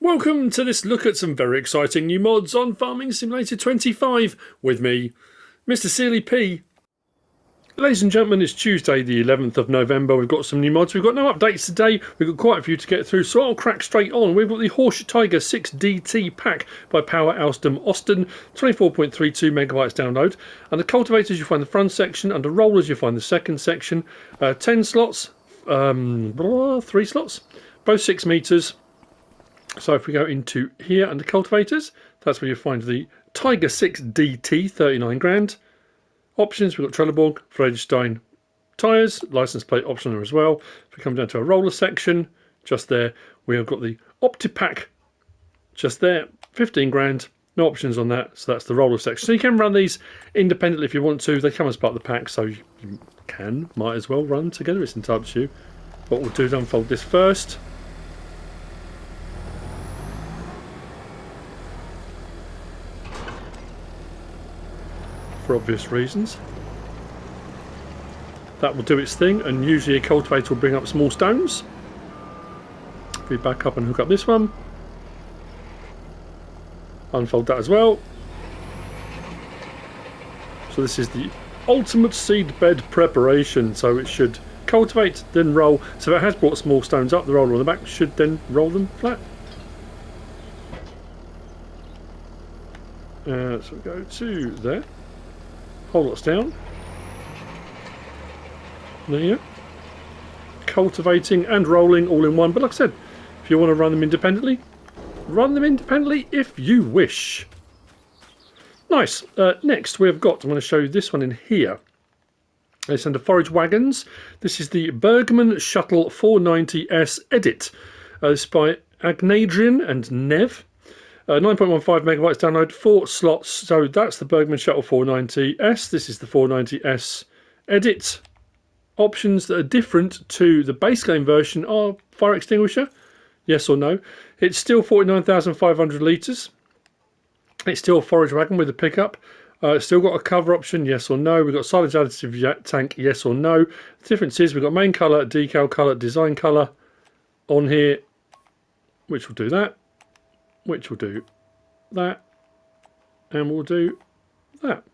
Welcome to this look at some very exciting new mods on Farming Simulator 25 with me, Mr. Sealy P. Ladies and gentlemen, it's Tuesday the 11th of November. We've got some new mods. We've got no updates today. We've got quite a few to get through, so I'll crack straight on. We've got the Horsch Tiger 6DT pack by PowerausdemOsten, 24.32 megabytes download. Under cultivators, you find the front section. Under rollers, you find the second section. 10 slots, 3 slots, both 6 meters. So if we go into here under cultivators, that's where you find the Tiger 6DT, 39 grand. Options, we've got Trelleborg, Friedrichshain tyres, license plate optional as well. If we come down to a roller section, just there, we have got the OptiPack, just there, 15 grand. No options on that, so that's the roller section. So you can run these independently if you want to. They come as part of the pack, so you might as well run together. It's entirely up to you. What we'll do is unfold this first. For obvious reasons. That will do its thing, and usually a cultivator will bring up small stones. If we back up and hook up this one, unfold that as well. So this is the ultimate seed bed preparation, so it should cultivate then roll. So it has brought small stones up, the roller on the back should then roll them flat. So we go to there. Whole lot's down. There you go. Cultivating and rolling all in one. But like I said, if you want to run them independently, run them independently if you wish. Nice. Next we've got, I'm going to show you this one in here. It's under forage wagons. This is the Bergmann Shuttle 490S Edit. This is by AGNADRIAN and Nev. 9.15 megabytes download, 4 slots. So that's the Bergmann Shuttle 490S. This is the 490S Edit. Options that are different to the base game version are fire extinguisher, yes or no. It's still 49,500 litres. It's still a forage wagon with a pickup. It's still got a cover option, yes or no. We've got silage additive tank, yes or no. The difference is we've got main colour, decal colour, design colour on here, which will do that. Which will do that, and we'll do that.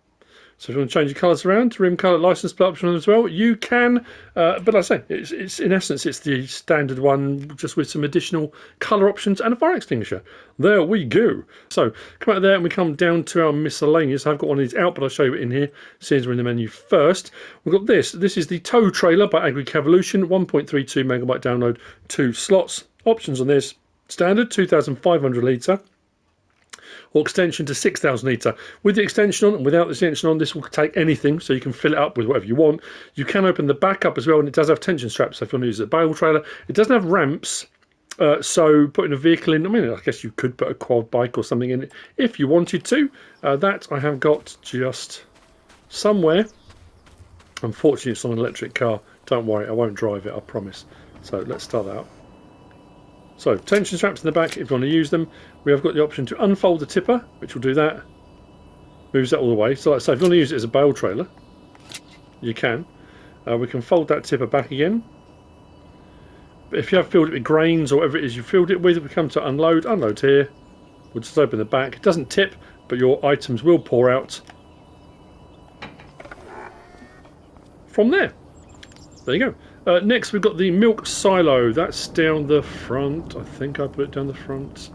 So if you want to change your colours around, rim colour, license plate option as well, you can. But like I say, it's in essence it's the standard one, just with some additional colour options and a fire extinguisher. There we go. So come out of there and we come down to our miscellaneous. I've got one of these out, but I'll show you it in here. Seeing as we're in the menu first, we've got this. This is the tow trailer by AgriKevolution, 1.32 megabyte download, 2 slots. Options on this. Standard 2,500 litre or extension to 6,000 litre. With the extension on and without the extension on, this will take anything, so you can fill it up with whatever you want. You can open the back up as well, and it does have tension straps, so if you want to use a bale trailer. It doesn't have ramps, so putting a vehicle in, I mean, I guess you could put a quad bike or something in it if you wanted to. That I have got just somewhere. Unfortunately, it's on an electric car. Don't worry, I won't drive it, I promise. So let's start that up. So, tension straps in the back if you want to use them. We have got the option to unfold the tipper, which will do that. Moves that all the way. So, like I say, if you want to use it as a bale trailer, you can. We can fold that tipper back again. But if you have filled it with grains or whatever it is you filled it with, we come to unload. Unload here. We'll just open the back. It doesn't tip, but your items will pour out from there. There you go. Next we've got the milk silo. That's down the front. I think I put it down the front.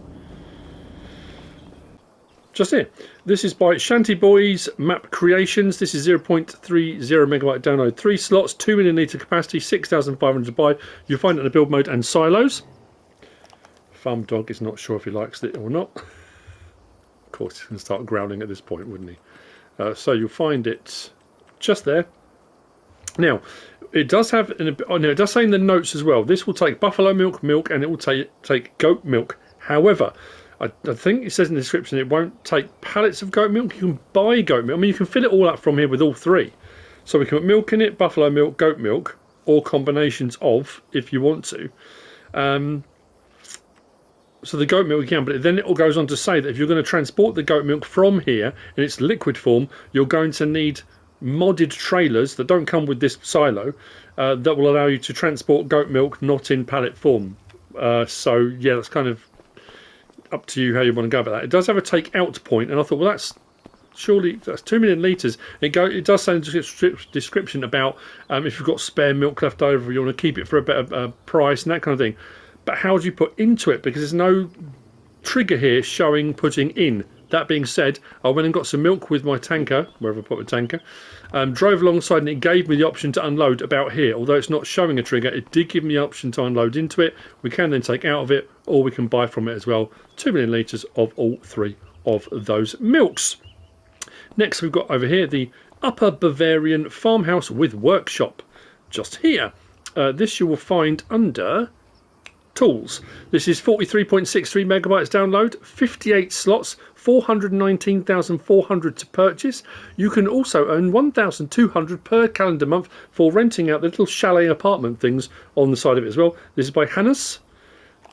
Just here. This is by Shantyboys Map Creations. This is 0.30 megabyte download, 3 slots, 2 million litre capacity, 6,500 by. You'll find it in the build mode and silos. Farm dog is not sure if he likes it or not. Of course, he's going to start growling at this point, wouldn't he? So you'll find it just there. Now, it does have, it does say in the notes as well, this will take buffalo milk, and it will take goat milk. However, I think it says in the description it won't take pallets of goat milk. You can buy goat milk. I mean, you can fill it all up from here with all 3. So we can put milk in it, buffalo milk, goat milk, or combinations of, if you want to. So the goat milk you can, but then it all goes on to say that if you're going to transport the goat milk from here in its liquid form, you're going to need modded trailers that don't come with this silo that will allow you to transport goat milk not in pallet form. So yeah, that's kind of up to you how you want to go about that. It does have a take out point, and I thought, well, surely that's 2 million litres. It does say in the description about if you've got spare milk left over, you want to keep it for a better price and that kind of thing. But how do you put into it? Because there's no trigger here showing putting in. That being said, I went and got some milk with my tanker, wherever I put my tanker, drove alongside, and it gave me the option to unload about here. Although it's not showing a trigger, it did give me the option to unload into it. We can then take out of it, or we can buy from it as well. 2 million litres of all 3 of those milks. Next, we've got over here the Upperbavarian Farmhouse with Workshop. Just here. This you will find under Tools. This is 43.63 megabytes download, 58 slots, 419,400 to purchase. You can also earn 1,200 per calendar month for renting out the little chalet apartment things on the side of it as well. This is by Hannes.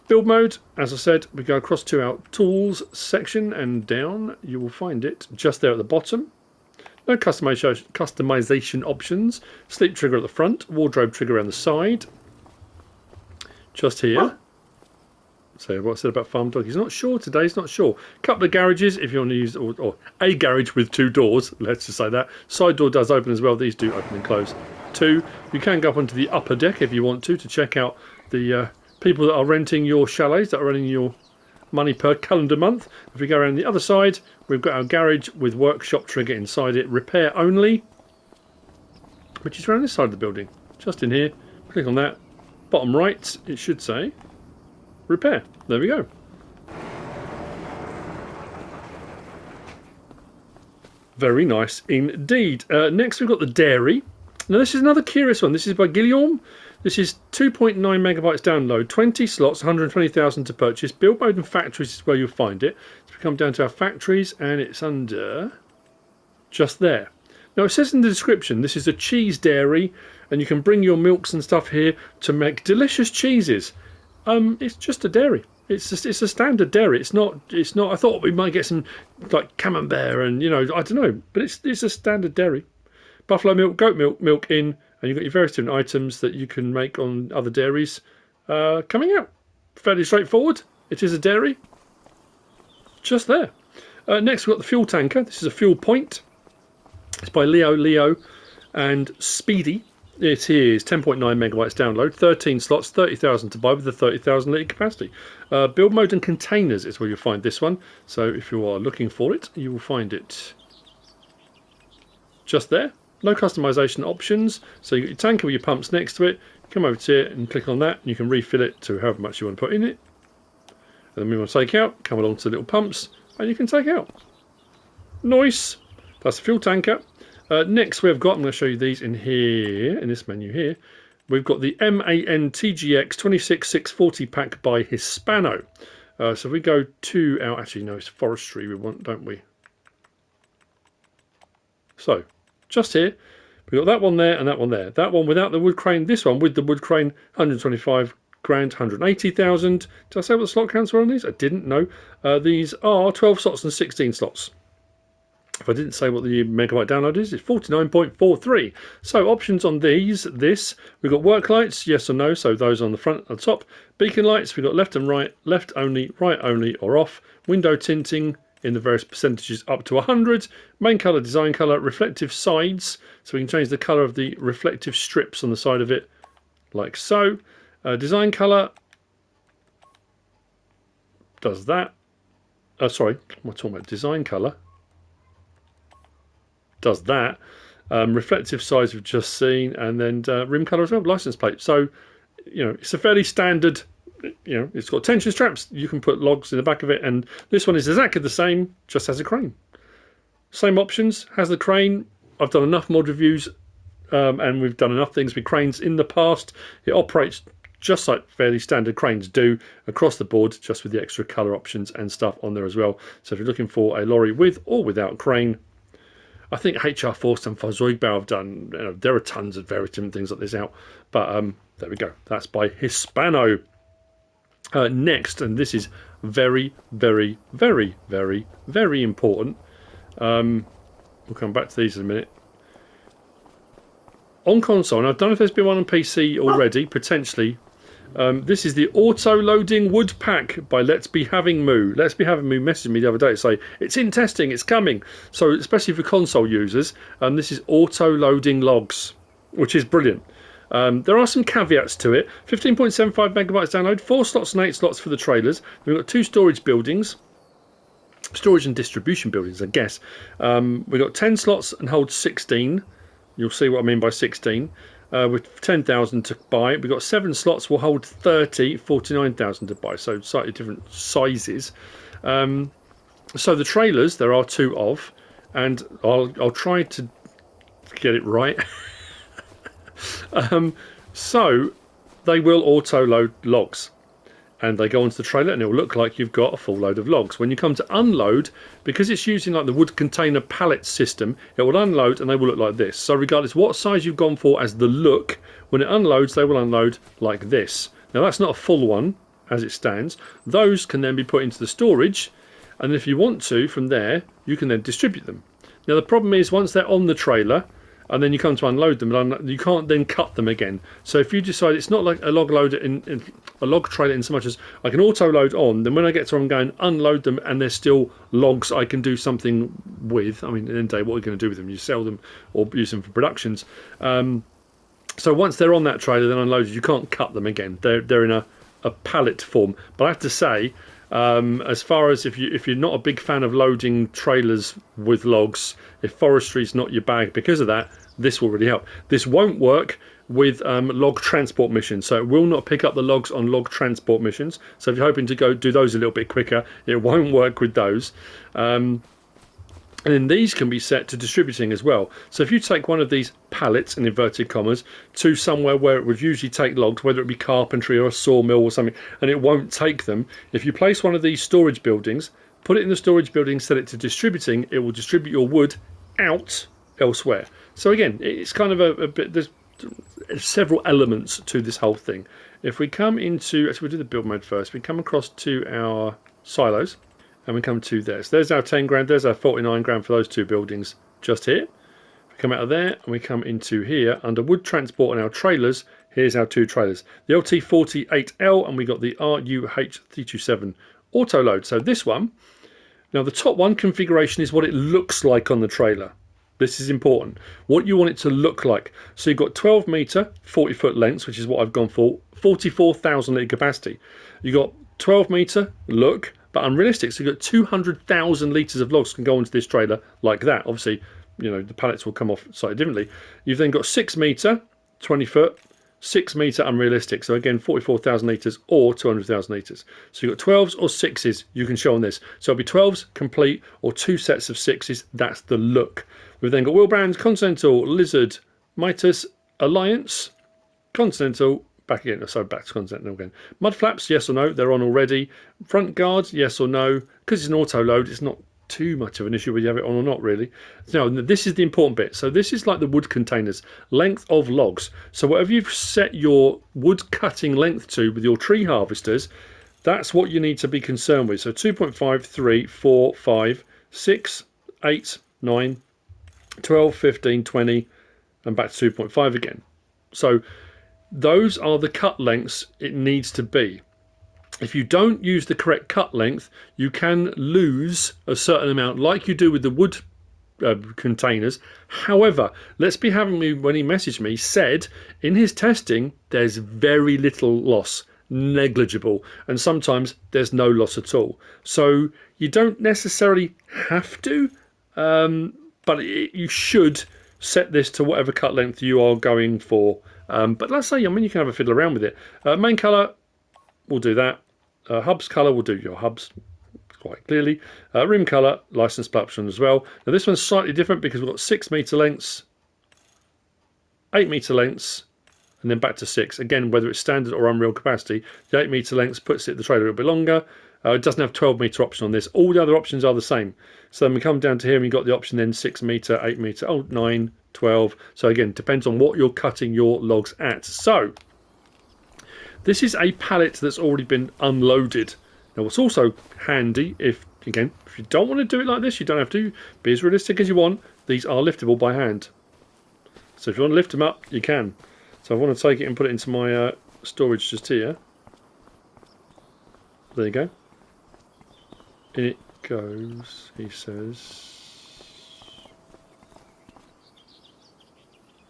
Build mode, as I said, we go across to our tools section and down. You will find it just there at the bottom. No customization options. Sleep trigger at the front, wardrobe trigger around the side. Just here. What? So what I said about Farm Dog, he's not sure today, he's not sure. Couple of garages if you want to use, or a garage with 2 doors, let's just say that. Side door does open as well, these do open and close. 2, you can go up onto the upper deck if you want to check out the people that are renting your chalets, that are running your money per calendar month. If we go around the other side, we've got our garage with workshop trigger inside it, repair only, which is around this side of the building. Just in here, click on that. Bottom right, it should say repair. There we go. Very nice indeed. Next, we've got the dairy. Now, this is another curious one. This is by GuiLaum. This is 2.9 megabytes download, 20 slots, 120,000 to purchase. Build mode and factories is where you'll find it. So we come down to our factories, and it's under just there. Now, it says in the description, this is a cheese dairy, and you can bring your milks and stuff here to make delicious cheeses. It's just a dairy. It's a standard dairy. It's not. I thought we might get some like camembert and I don't know, but it's a standard dairy. Buffalo milk, goat milk in, and you've got your various different items that you can make on other dairies coming out. Fairly straightforward. It is a dairy. Just there. Next, we've got the fuel tanker. This is a fuel point. It's by LeoLeo and Speedy. It is 10.9 megabytes download, 13 slots, 30,000 to buy with a 30,000 litre capacity. Build mode and containers is where you'll find this one. So if you are looking for it, you will find it just there. No customization options. So you've got your tanker with your pumps next to it. Come over to it and click on that, and you can refill it to however much you want to put in it. And then we want to take out, come along to the little pumps, and you can take out. Nice. That's the fuel tanker. Next we've got, I'm going to show you these in here, in this menu here. We've got the MAN TGX 26640 pack by Hispano. So if we go to our, actually no, it's forestry we want, don't we? So, just here, we've got that one there and that one there. That one without the wood crane, this one with the wood crane, 125 grand, 180,000. Did I say what the slot counts were on these? I didn't know. These are 12 slots and 16 slots. If I didn't say what the megabyte download is, it's 49.43. So options on these, we've got work lights, yes or no, so those on the front and top. Beacon lights, we've got left and right, left only, right only, or off. Window tinting in the various percentages up to 100. Main colour, design colour, reflective sides, so we can change the colour of the reflective strips on the side of it, like so. Design colour does that. Sorry, what am I talking about? Design colour does that. Reflective size we've just seen, and then rim colour as well, license plate. So, it's a fairly standard, it's got tension straps. You can put logs in the back of it, and this one is exactly the same, just has a crane. Same options, has the crane. I've done enough mod reviews, and we've done enough things with cranes in the past. It operates just like fairly standard cranes do across the board, just with the extra colour options and stuff on there as well. So if you're looking for a lorry with or without crane, I think HR Forst and Fahrzeugbau have done, there are tons of various different things like this out. But there we go. That's by Hispano. Next, and this is very, very, very, very, very important. We'll come back to these in a minute. On console, and I don't know if there's been one on PC already, potentially. This is the Auto-Loading Wood Pack by Let's Be Having Moo. Let's Be Having Moo messaged me the other day to say, it's in testing, it's coming. So especially for console users, this is auto-loading logs, which is brilliant. There are some caveats to it. 15.75 megabytes download, 4 slots and 8 slots for the trailers. We've got 2 storage buildings. Storage and distribution buildings, I guess. We've got 10 slots and hold 16. You'll see what I mean by 16. With 10,000 to buy. We've got 7 slots, will hold 30, 49,000 to buy. So slightly different sizes. So the trailers, there are 2 of. And I'll try to get it right. So they will auto load logs, and they go onto the trailer and it will look like you've got a full load of logs. When you come to unload, because it's using like the wood container pallet system, it will unload and they will look like this. So regardless what size you've gone for as the look, when it unloads they will unload like this. Now that's not a full one as it stands. Those can then be put into the storage, and if you want to, from there you can then distribute them. Now the problem is once they're on the trailer and then you come to unload them, you can't then cut them again. So if you decide, it's not like a log loader in a log trailer in so much as I can auto load on, then when I get to where I'm going, unload them and they're still logs I can do something with. I mean, at the end of the day, what are you going to do with them? You sell them or use them for productions. So once they're on that trailer, then unloaded, you can't cut them again. They're in a pallet form. But I have to say, as far as if you're not a big fan of loading trailers with logs, if forestry is not your bag because of that, this will really help. This won't work with log transport missions, so it will not pick up the logs on log transport missions. So if you're hoping to go do those a little bit quicker, it won't work with those. And then these can be set to distributing as well. So if you take one of these pallets, in inverted commas, to somewhere where it would usually take logs, whether it be carpentry or a sawmill or something, and it won't take them, if you place one of these storage buildings, put it in the storage building, set it to distributing, it will distribute your wood out elsewhere. So again, it's kind of a bit, there's several elements to this whole thing. If we come into, actually we'll do the build mode first, we come across to our silos, and we come to there. So there's our 10 grand, there's our 49 grand for those 2 buildings just here. We come out of there and we come into here under wood transport and our trailers. Here's our 2 trailers, the LT48L, and we got the RUH327 auto load. So this one, now the top one configuration is what it looks like on the trailer. This is important, what you want it to look like. So you've got 12 metre 40 foot lengths, which is what I've gone for, 44,000 litre capacity. You've got 12 metre look, but unrealistic. So you've got 200,000 litres of logs can go into this trailer like that. Obviously, you know, the pallets will come off slightly differently. You've then got 6 metre 20 foot, 6 metre unrealistic. So again, 44,000 litres or 200,000 litres. So you've got 12s or 6s you can show on this. So it'll be 12s complete or 2 sets of 6s. That's the look. We've then got wheel brands, Continental, Lizard, Mitas, Alliance, Continental, back again, so back to Continental again. Mud flaps, yes or no, they're on already. Front guards, yes or no. Because it's an auto load, it's not too much of an issue whether you have it on or not, really. Now, this is the important bit. So this is like the wood containers, length of logs. So whatever you've set your wood cutting length to with your tree harvesters, that's what you need to be concerned with. So 2.5, 3, 4, 5, 6, 8, 9, 12, 15, 20, and back to 2.5 again. So those are the cut lengths it needs to be. If you don't use the correct cut length, you can lose a certain amount, like you do with the wood containers. However, Let's Be Having Me, when he messaged me, said in his testing there's very little loss, negligible, and sometimes there's no loss at all. So you don't necessarily have to, but you should set this to whatever cut length you are going for. But let's say, I mean, you can have a fiddle around with it. Main colour, we'll do that. Hubs colour, we'll do your hubs quite clearly. Rim colour, license plate option as well. Now this one's slightly different because we've got 6 metre lengths, 8 metre lengths, and then back to 6. Again, whether it's standard or unreal capacity, the 8 metre lengths puts it the trailer a little bit longer. It doesn't have 12 metre option on this. All the other options are the same. So then we come down to here and we've got the option then 6 metre, 8 metre, 9, 12. So again, depends on what you're cutting your logs at. So this is a pallet that's already been unloaded. Now what's also handy, if you don't want to do it like this, you don't have to. Be as realistic as you want. These are liftable by hand. So if you want to lift them up, you can. So I want to take it and put it into my storage just here. There you go. In it goes, he says.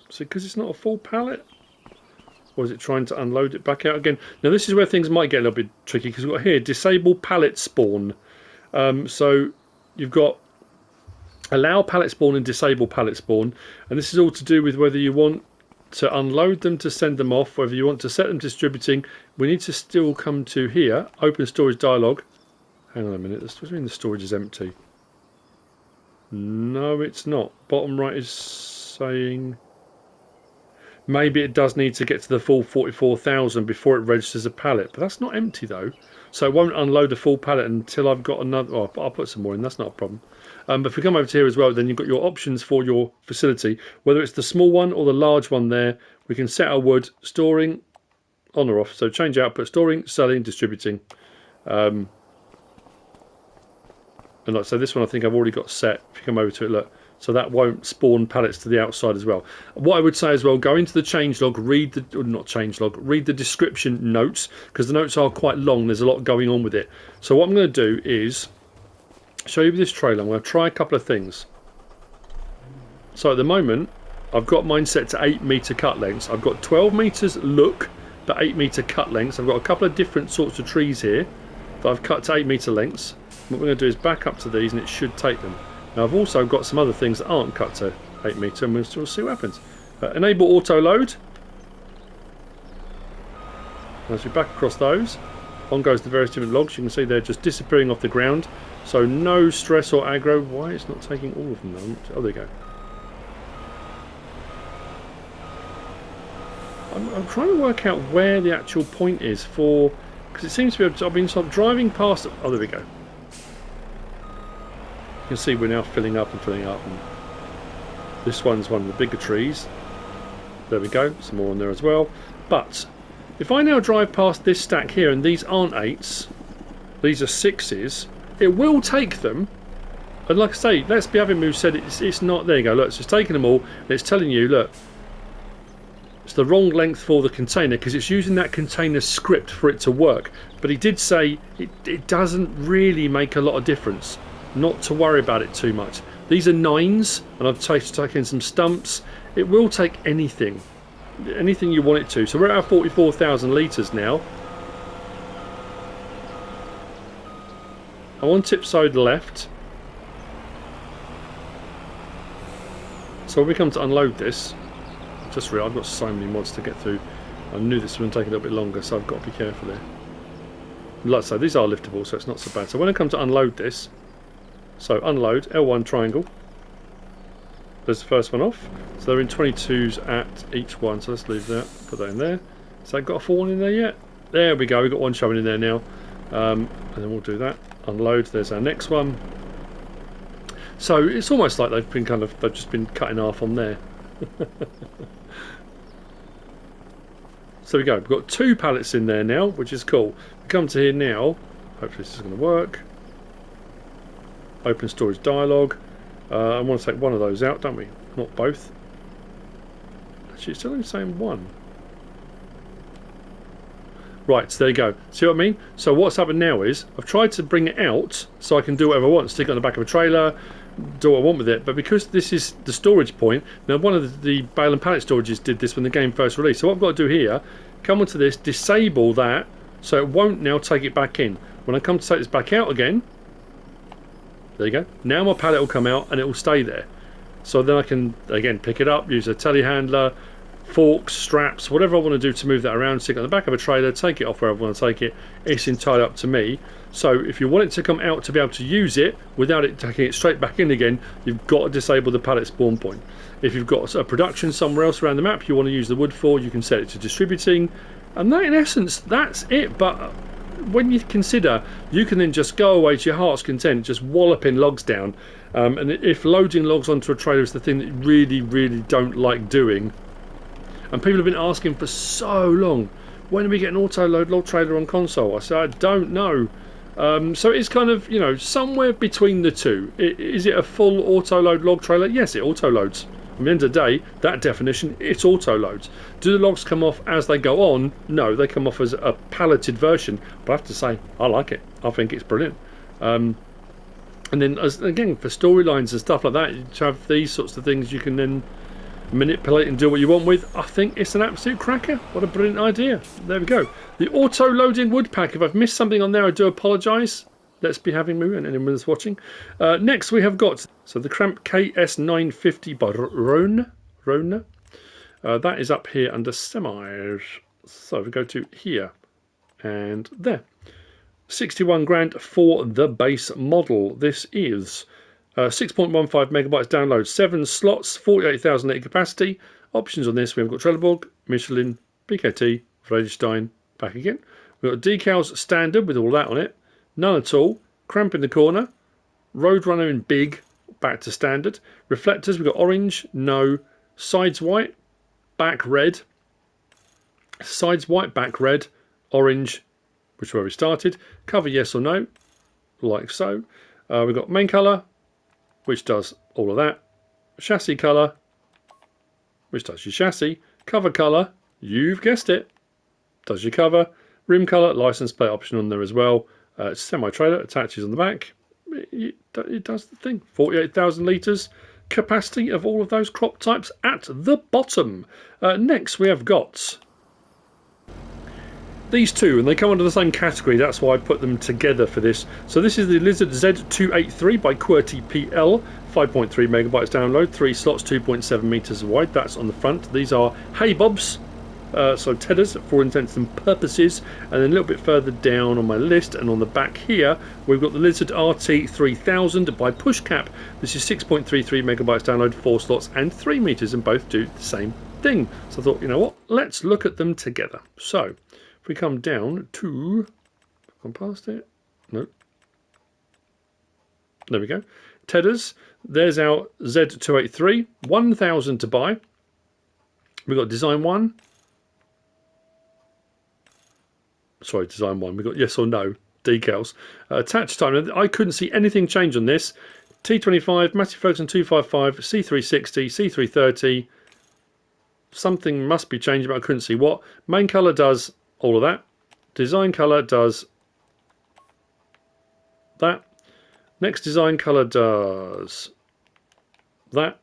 So because it's not a full pallet? Or is it trying to unload it back out again? Now this is where things might get a little bit tricky, because we've got here, disable pallet spawn. So you've got allow pallet spawn and disable pallet spawn, and this is all to do with whether you want to unload them to send them off, whether you want to set them distributing. We need to still come to here, open storage dialog. Hang on a minute, does this mean the storage is empty? No, it's not. Bottom right is saying maybe it does need to get to the full 44,000 before it registers a pallet, but that's not empty though. So it won't unload a full pallet until I've got another. Oh, I'll put some more in, that's not a problem. But if we come over to here as well, then you've got your options for your facility, whether it's the small one or the large one there. We can set our wood, storing, on or off. So change output, storing, selling, distributing. And like I say, this one I think I've already got set. If you come over to it, look. So that won't spawn pallets to the outside as well. What I would say as well, go into the changelog, read the, or not changelog, read the description notes, because the notes are quite long. There's a lot going on with it. So what I'm going to do is show you this trailer. I'm going to try a couple of things. So at the moment, I've got mine set to 8 metre cut lengths. I've got 12 metres look, but 8 metre cut lengths. I've got a couple of different sorts of trees here that I've cut to 8 metre lengths. What we're going to do is back up to these, and it should take them. Now I've also got some other things that aren't cut to 8 metre, and we'll see what happens. Enable auto load. As we back across those, on goes the various different logs. You can see they're just disappearing off the ground. So no stress or aggro. Why it's not taking all of them though? Oh, there you go. I'm trying to work out where the actual point is for, because it seems to be, I've been sort of driving past. Oh, there we go. You can see we're now filling up and filling up, and this one's one of the bigger trees. There we go, some more on there as well. But if I now drive past this stack here, and these aren't 8s, these are 6s, it will take them. And like I say, Let's Be ActiveMow said it's not. There you go, look, it's just taking them all, and it's telling you, look, it's the wrong length for the container because it's using that container script for it to work. But he did say it doesn't really make a lot of difference. Not to worry about it too much. These are 9s, and I've taken some stumps. It will take anything you want it to. So we're at our 44,000 litres now. I want tip side left. So when we come to unload this, just real, I've got so many mods to get through. I knew this was going to take a little bit longer, so I've got to be careful there. Like I say, these are liftable, so it's not so bad. So when I come to unload this, so unload, L1 triangle. There's the first one off. So they're in 22s at each one. So let's leave that, put that in there. Has that got a full one in there yet? There we go, we've got one showing in there now. And then we'll do that. Unload, there's our next one. So it's almost like they've just been cut in half on there. So we go, we've got 2 pallets in there now, which is cool. We come to here now, hopefully this is going to work. Open storage dialog. I want to take one of those out, don't we? Not both. Actually, it's still only saying one. Right, so there you go. See what I mean? So what's happened now is I've tried to bring it out so I can do whatever I want. Stick it on the back of a trailer, do what I want with it. But because this is the storage point, now one of the bale and pallet storages did this when the game first released. So what I've got to do here, come onto this, disable that, so it won't now take it back in. When I come to take this back out again, there you go. Now my pallet will come out and it will stay there. So then I can, again, pick it up, use a telehandler, forks, straps, whatever I want to do to move that around, stick it on the back of a trailer, take it off wherever I want to take it. It's entirely up to me. So if you want it to come out to be able to use it without it taking it straight back in again, you've got to disable the pallet spawn point. If you've got a production somewhere else around the map you want to use the wood for, you can set it to distributing. And that, in essence, that's it. But when you consider you can then just go away to your heart's content, just walloping logs down, and if loading logs onto a trailer is the thing that you really don't like doing, and people have been asking for so long, when do we get an auto load log trailer on console? I said, I don't know. So it's kind of, you know, somewhere between the two. Is it a full auto load log trailer? Yes, it auto loads. At the end of the day, that definition, it's auto loads. Do the logs come off as they go on? No, they come off as a palleted version. But I have to say, I like it. I think it's brilliant. And then, again, for storylines and stuff like that, you have these sorts of things you can then manipulate and do what you want with. I think it's an absolute cracker. What a brilliant idea. There we go. The auto-loading wood pack. If I've missed something on there, I do apologise. Let's be having me and anyone that's watching. Next we have got the Krampe KS 950 by Rohne. That is up here under semis. So we go to here and there. 61 grand for the base model. This is 6.15 megabytes download, 7 slots, 48,000 litre capacity. Options on this, we've got Trelleborg, Michelin, PKT, Vredestein, back again. We've got decals standard with all that on it. None at all. Cramp in the corner. Roadrunner in big, back to standard. Reflectors, we've got orange, no. Sides white, back red. Sides white, back red. Orange, which is where we started. Cover yes or no, like so. We've got main colour, which does all of that. Chassis colour, which does your chassis. Cover colour, you've guessed it, does your cover. Rim colour, license plate option on there as well. Semi-trailer, attaches on the back. It does the thing. 48,000 litres. Capacity of all of those crop types at the bottom. Next we have got these two, and they come under the same category. That's why I put them together for this. So this is the Lizard Z283 by qwertyPL. 5.3 megabytes download, 3 slots, 2.7 meters wide. That's on the front. These are hay bobs. So tedders for intents and purposes, and then a little bit further down on my list and on the back here we've got the Lizard RT3000 by Puszkap. This is 6.33 megabytes download, 4 slots and 3 meters, and both do the same thing. So I thought, you know what, let's look at them together. So if we come down to, gone past it, no, there we go, tedders. There's our Z283, 1,000 to buy. We've got design 1. Sorry, design 1. We've got yes or no decals. Attached time. I couldn't see anything change on this. T25, Matthew Ferguson 255, C360, C330. Something must be changing, but I couldn't see what. Main colour does all of that. Design colour does that. Next design colour does that.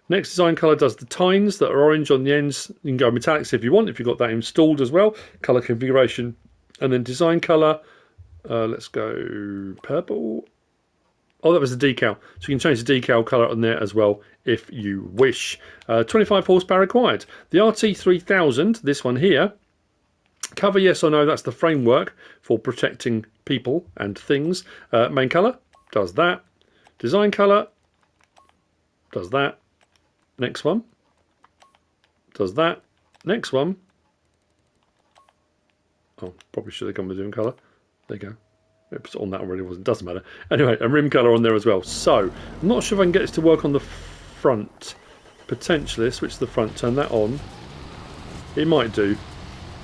Next design colour does the tines that are orange on the ends. You can go metallics if you want, if you've got that installed as well. Colour configuration. And then design colour, let's go purple. Oh, that was the decal. So you can change the decal colour on there as well if you wish. 25 horsepower required. The RT3000, this one here, cover yes or no, that's the framework for protecting people and things. Main colour does that. Design colour does that. Next one does that. Next one. Oh, probably should have gone with a different colour. There you go. It's on that already, wasn't. Doesn't matter. Anyway, a rim colour on there as well. So I'm not sure if I can get this to work on the front. Potentially, switch to the front, turn that on. It might do.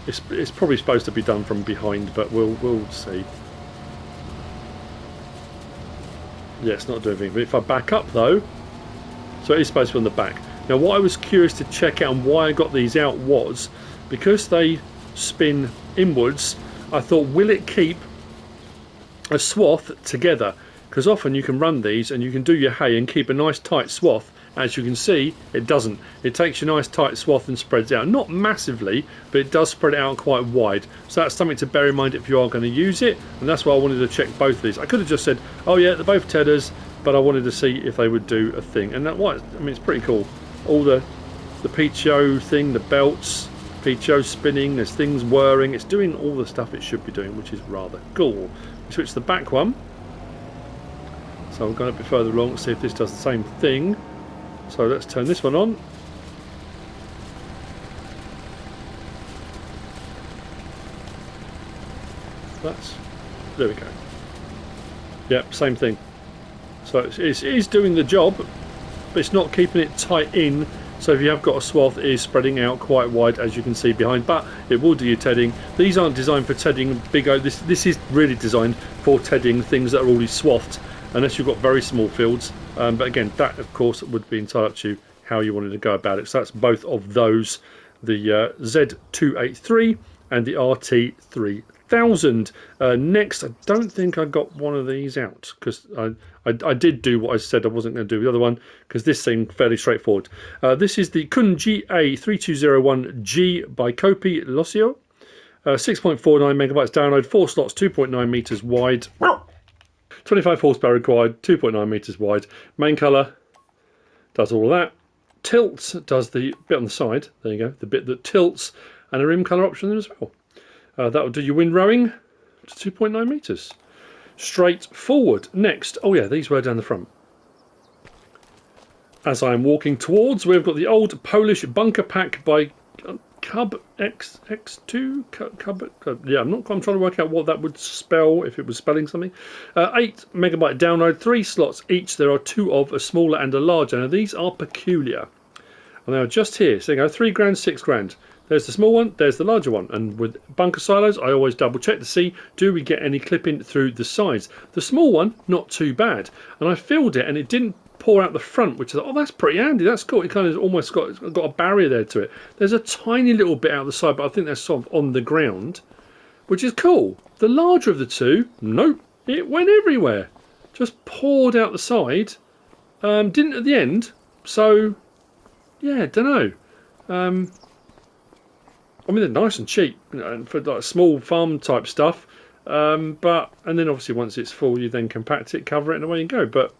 It's probably supposed to be done from behind, but we'll see. Yeah, it's not doing anything. But if I back up though, so it is supposed to be on the back. Now, what I was curious to check out and why I got these out was because they spin inwards. I thought, will it keep a swath together? Because often you can run these and you can do your hay and keep a nice tight swath. As you can see, it doesn't. It takes your nice tight swath and spreads out. Not massively, but it does spread it out quite wide. So that's something to bear in mind if you are going to use it. And that's why I wanted to check both of these. I could have just said, oh yeah, they're both tedders, but I wanted to see if they would do a thing. And that was, I mean, it's pretty cool. All the PTO thing, the belts, PTO spinning, there's things whirring. It's doing all the stuff it should be doing, which is rather cool. We switch to the back one. So I'm going a bit further along to see if this does the same thing. So let's turn this one on. There we go. Yep, same thing. So it is doing the job, but it's not keeping it tight in. So if you have got a swath, it is spreading out quite wide, as you can see behind. But it will do your tedding. These aren't designed for tedding big. This is really designed for tedding things that are already swathed, unless you've got very small fields. But again, that of course would be entirely up to you how you wanted to go about it. So that's both of those, the Z283 and the RT3000. Next, I don't think I got one of these out, because I did do what I said I wasn't going to do with the other one, because this seemed fairly straightforward. This is the Kuhn GA3201G by KoPi Łosioł. 6.49 megabytes download, 4 slots, 2.9 meters wide, 25 horsepower required, 2.9 meters wide. Main color does all of that. Tilt does the bit on the side. There you go, the bit that tilts, and a rim color option as well. That will do your windrowing to 2.9 meters. Straightforward. Next, oh yeah, these were down the front. As I'm walking towards, we've got the old Polish bunker pack by Cub X2. Yeah, I'm trying to work out what that would spell, if it was spelling something. 8 megabyte download, 3 slots each. There are 2 of a smaller and a larger. Now these are peculiar, and they are just here. So you go 3 grand, 6 grand. There's the small one, there's the larger one. And with bunker silos, I always double check to see, do we get any clipping through the sides? The small one, not too bad. And I filled it and it didn't pour out the front, which is, oh, that's pretty handy. That's cool. It kind of almost got a barrier there to it. There's a tiny little bit out the side, but I think that's sort of on the ground, which is cool. The larger of the two, nope, it went everywhere. Just poured out the side. Didn't at the end. So, yeah, don't know. I mean, they're nice and cheap, you know, for like small farm type stuff. And then obviously once it's full, you then compact it, cover it, and away you go. But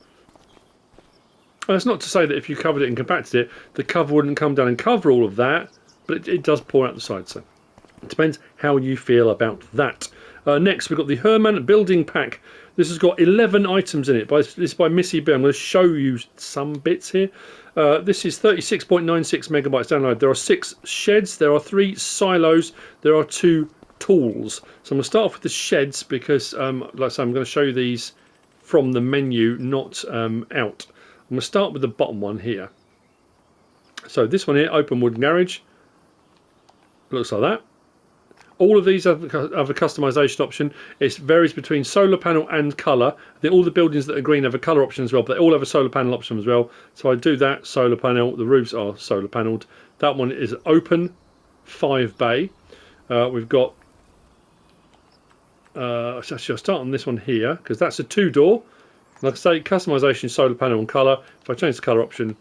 that's not to say that if you covered it and compacted it, the cover wouldn't come down and cover all of that. But it does pour out the side. So it depends how you feel about that. Next, we've got the Hoermann building pack. This has got 11 items in it. This is by MISSYB. I'm going to show you some bits here. This is 36.96 megabytes download. There are 6 sheds. There are 3 silos. There are 2 tools. So I'm going to start off with the sheds because, like I say, I'm going to show you these from the menu, not out. I'm going to start with the bottom one here. So this one here, open wood garage. Looks like that. All of these have a customization option. It varies between solar panel and colour. I think all the buildings that are green have a colour option as well, but they all have a solar panel option as well. So I do that, solar panel. The roofs are solar panelled. That one is open, 5 bay. We've got, actually I'll start on this one here, because that's a 2-door. Like I say, customization, solar panel and colour. If I change the colour option,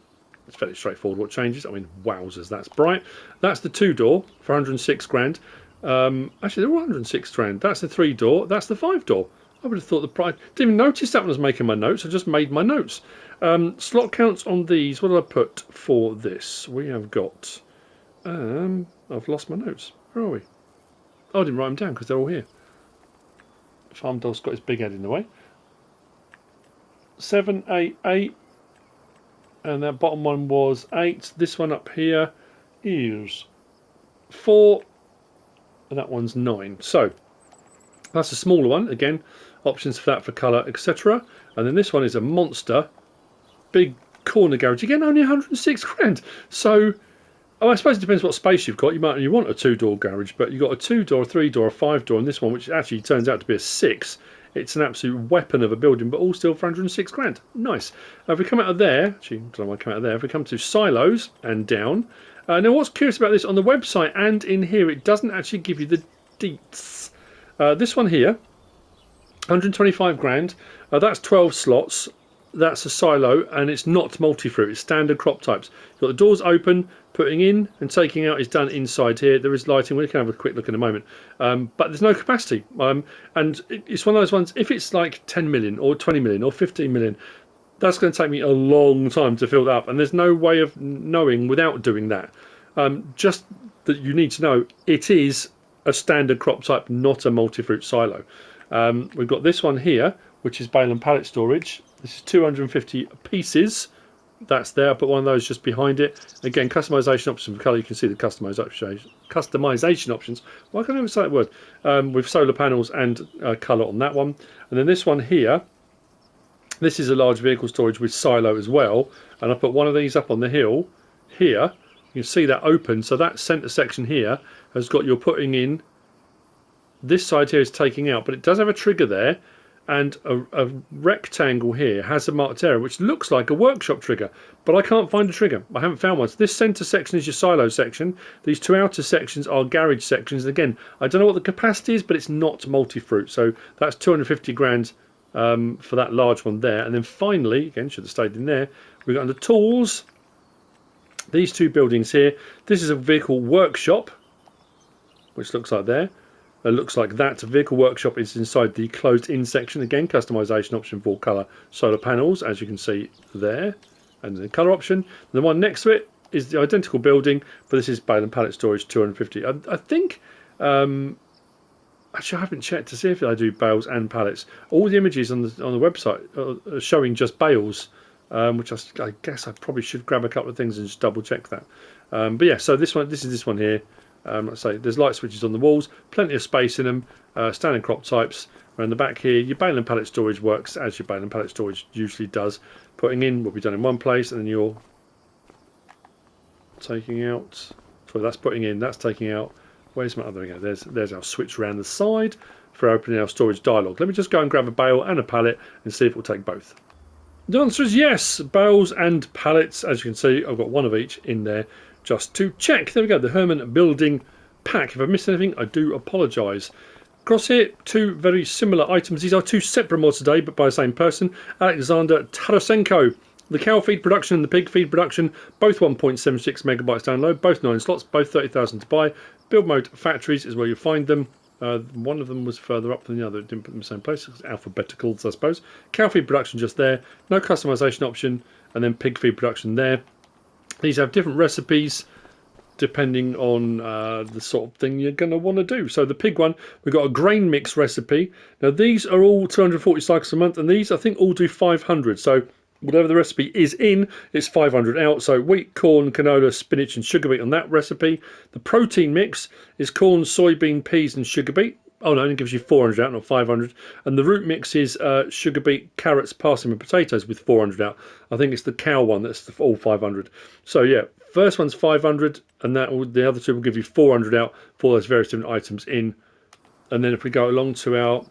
it's fairly straightforward what changes. I mean, wowzers, that's bright. That's the 2-door for 106 grand. Actually, they're all 106 grand. That's the 3-door. That's the 5-door. I would have thought the price. Didn't even notice that when I was making my notes. I just made my notes. Slot counts on these. What did I put for this? We have got. I've lost my notes. Where are we? Oh, I didn't write them down because they're all here. Farm Dog's got his big head in the way. 7, 8, 8. And that bottom one was 8. This one up here is 4. And that one's 9. So that's a smaller one. Again, options for that for colour, etc. And then this one is a monster, big corner garage. Again, only 106 grand. So I suppose it depends what space you've got. You might only want a 2-door garage, but you've got a 2-door, a 3-door, a 5-door, and this one, which actually turns out to be a 6. It's an absolute weapon of a building, but all still for 106 grand. Nice. If we come out of there, actually, I don't know why I come out of there. If we come to silos and down. Now, what's curious about this, on the website and in here, it doesn't actually give you the deets. This one here, 125 grand. That's 12 slots. That's a silo, and it's not multi-fruit. It's standard crop types. You've got the doors open, putting in and taking out is done inside here. There is lighting. We can have a quick look in a moment. But there's no capacity. And it's one of those ones, if it's like 10 million or 20 million or 15 million, that's going to take me a long time to fill that up, and there's no way of knowing without doing that. Just that you need to know it is a standard crop type, not a multi-fruit silo. We've got this one here, which is bale and pallet storage. This is 250 pieces. That's there. I put one of those just behind it. Again, customization options for colour. You can see the customization options. Why can't I ever say that word? With solar panels and colour on that one. And then this one here. This is a large vehicle storage with silo as well, and I put one of these up on the hill here. You can see that open, so that centre section here has got your putting in. This side here is taking out, but it does have a trigger there, and a rectangle here has a marked area which looks like a workshop trigger, but I can't find a trigger. I haven't found one. So this centre section is your silo section. These two outer sections are garage sections. Again, I don't know what the capacity is, but it's not multi-fruit. So that's 250 grand for that large one there. And then finally, again, should have stayed in there, we've got under tools, these two buildings here. This is a vehicle workshop, which looks like there. It looks like that. Vehicle workshop is inside the closed in section. Again, customization option for colour solar panels, as you can see there. And the colour option. The one next to it is the identical building, but this is bale and pallet storage 250. I think, actually I haven't checked to see if I do bales and pallets. All the images on the website are showing just bales, which I guess I probably should grab a couple of things and just double check that. But yeah, so this is this one here. Let's say there's light switches on the walls, plenty of space in them, standard crop types. Around the back here, your bale and pallet storage works as your bale and pallet storage usually does. Putting in will be done in one place, and then you're taking out. So that's putting in, that's taking out. Where's my other? There we go. There's our switch around the side for opening our storage dialog. Let me just go and grab a bale and a pallet and see if it will take both. The answer is yes, bales and pallets. As you can see, I've got one of each in there. Just to check. There we go, the Hoermann building pack. If I've missed anything, I do apologise. Across here, two very similar items. These are two separate mods today, but by the same person, Alexander Tarasenko. The cow feed production and the pig feed production, both 1.76 megabytes download, both 9 slots, both 30,000 to buy. Build mode factories is where you find them. One of them was further up than the other. It didn't put them in the same place. It's alphabeticals, I suppose. Cow feed production just there. No customization option. And then pig feed production there. These have different recipes depending on the sort of thing you're going to want to do. So the pig one, we've got a grain mix recipe. Now these are all 240 cycles a month, and these I think all do 500. So whatever the recipe is in, it's 500 out. So wheat, corn, canola, spinach and sugar beet on that recipe. The protein mix is corn, soybean, peas and sugar beet. Oh no, it gives you 400 out, not 500. And the root mix is sugar beet, carrots, parsley and potatoes with 400 out. I think it's the cow one that's all 500. So yeah, first one's 500 and the other two will give you 400 out for those various different items in. And then if we go along to our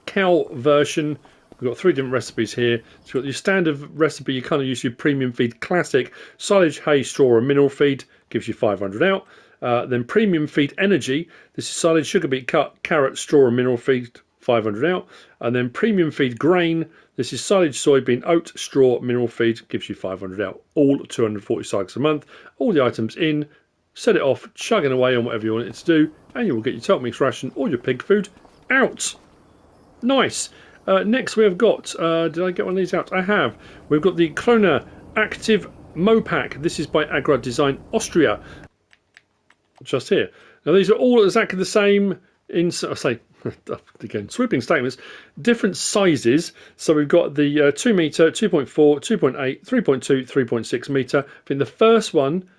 cow version, we've got three different recipes here. So you've got your standard recipe, you kind of use your premium feed classic, silage, hay, straw and mineral feed, gives you 500 out. Then premium feed energy, this is silage, sugar beet, cut, carrot, straw and mineral feed, 500 out. And then premium feed grain, this is silage, soybean, oat, straw, mineral feed, gives you 500 out. All 240 cycles a month. All the items in, set it off, chugging away on whatever you want it to do, and you will get your total mix ration or your pig food out. Nice. Next we have got, did I get one of these out? I have. We've got the Krone ActiveMow pack. This is by Agrar Design Austria. Just here. Now these are all exactly the same in, I say, again, sweeping statements, different sizes. So we've got the 2 metre, 2.4, 2.8, 3.2, 3.6 metre. I think the first one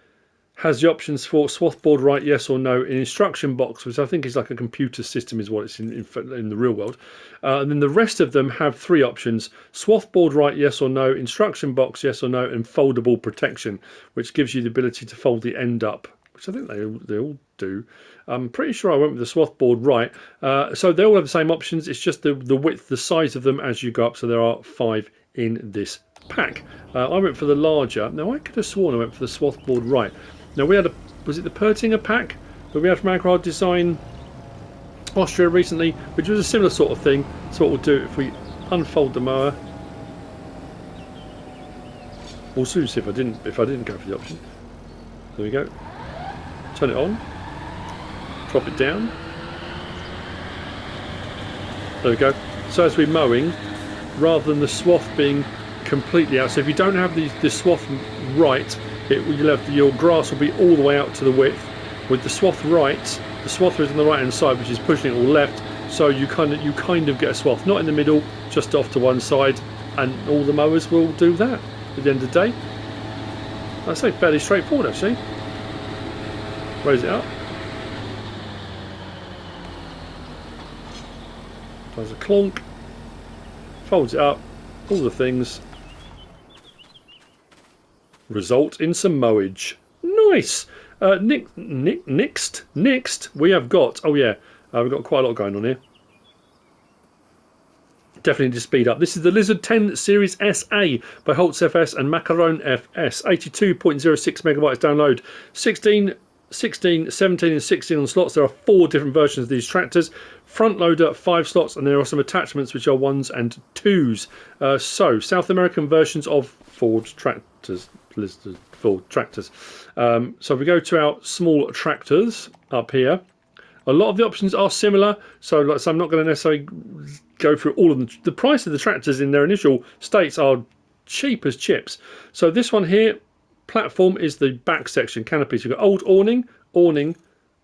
has the options for swath board right, yes or no, in instruction box, which I think is like a computer system is what it's in the real world. And then the rest of them have three options: swath board right, yes or no, instruction box, yes or no, and foldable protection, which gives you the ability to fold the end up, which I think they all do. I'm pretty sure I went with the swath board right. So they all have the same options. It's just the width, the size of them as you go up. So there are 5 in this pack. I went for the larger. Now I could have sworn I went for the swath board right. Now we had was it the Pertinger pack that we had from Agrar Design Austria recently, which was a similar sort of thing. So what we'll do if we unfold the mower. We'll soon see if I didn't go for the option. There we go. Turn it on. Drop it down. There we go. So as we're mowing, rather than the swath being completely out, so if you don't have the swath right, you'll have your grass will be all the way out to the width. With the swath right, the swather is on the right hand side, which is pushing it all left. So you kind of get a swath, not in the middle, just off to one side, and all the mowers will do that at the end of the day. I say fairly straightforward actually. Raise it up. Does a clonk. Folds it up. All the things. Result in some mowage. Nice. Next we have got. Oh yeah, we've got quite a lot going on here. definitely need to speed up. This is the Lizard 10 Series SA by Holzs FS and Macarrone FS. 82.06 megabytes download. 16, 17 and 16 on slots. There are 4 different versions of these tractors. Front loader 5 slots, and there are some attachments which are 1s and 2s. So South American versions of Ford tractors. Listed Ford tractors. So if we go to our small tractors up here, a lot of the options are similar. So I'm not going to necessarily go through all of them. The price of the tractors in their initial states are cheap as chips. So this one here, platform, is the back section, canopy. So you've got old awning, awning